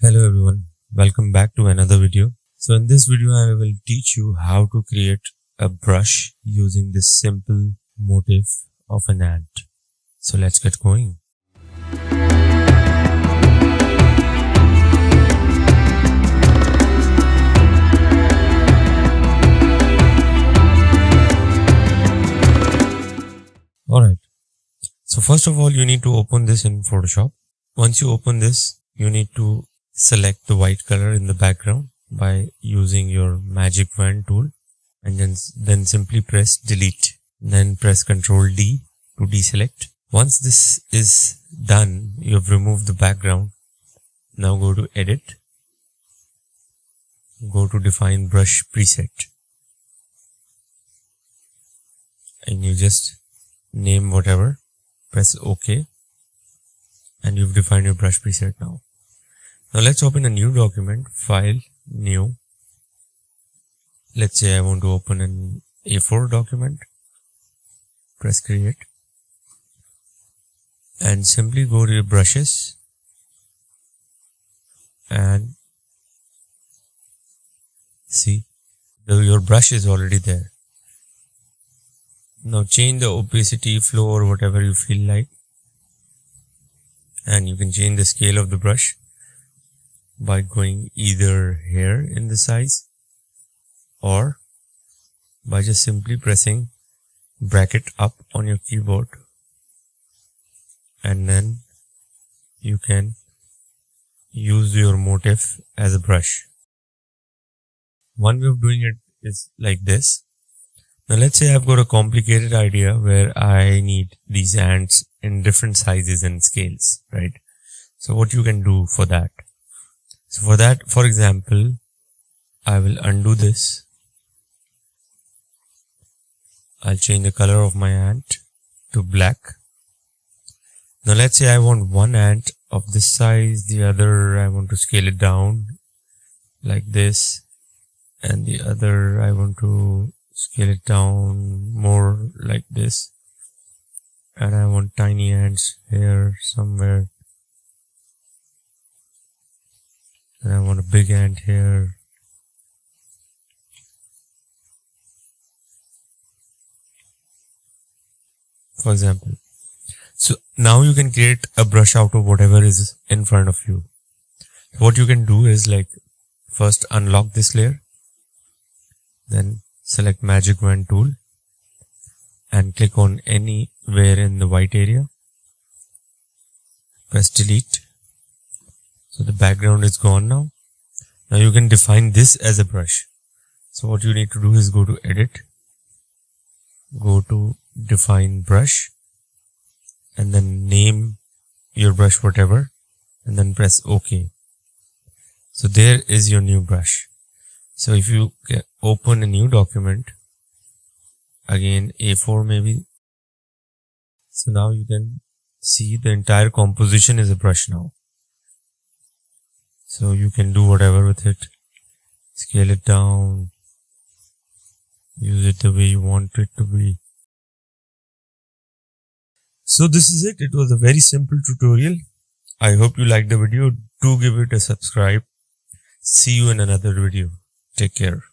Hello everyone, welcome back to another video. So in this video I will teach you how to create a brush using this simple motif of an ant. So let's get going. Alright, so first of all you need to open this in Photoshop. Once you open this, you need to select the white color in the background by using your magic wand tool, and then simply press delete. Then press Ctrl D to deselect. Once this is done, you have removed the background. Now go to edit, go to define brush preset, and you just name whatever, press OK, and you've defined your brush preset now. Now let's open a new document, file, new. Let's say I want to open an A4 document. Press create. And simply go to your brushes. And see, your brush is already there. Now change the opacity, flow, or whatever you feel like. And you can change the scale of the brush by going either here in the size or by just simply pressing bracket up on your keyboard, and then you can use your motif as a brush. One way of doing it is like this. Now let's say I've got a complicated idea where I need these ants in different sizes and scales, right? So what you can do for that? So for that, for example, I will undo this. I'll change the color of my ant to black. Now let's say I want one ant of this size, the other I want to scale it down like this, and the other I want to scale it down more like this, and I want tiny ants here somewhere. And I want a big ant here. For example. So now you can create a brush out of whatever is in front of you. What you can do is like first unlock this layer. Then select magic wand tool and click on anywhere in the white area. Press delete. So the background is gone now. Now you can define this as a brush. So what you need to do is go to edit, go to define brush, and then name your brush whatever, and then press OK. So there is your new brush. So if you open a new document, again A4 maybe. So now you can see the entire composition is a brush now. So you can do whatever with it, scale it down, use it the way you want it to be. So this is it. It was a very simple tutorial. I hope you liked the video. Do give it a subscribe. See you in another video. Take care.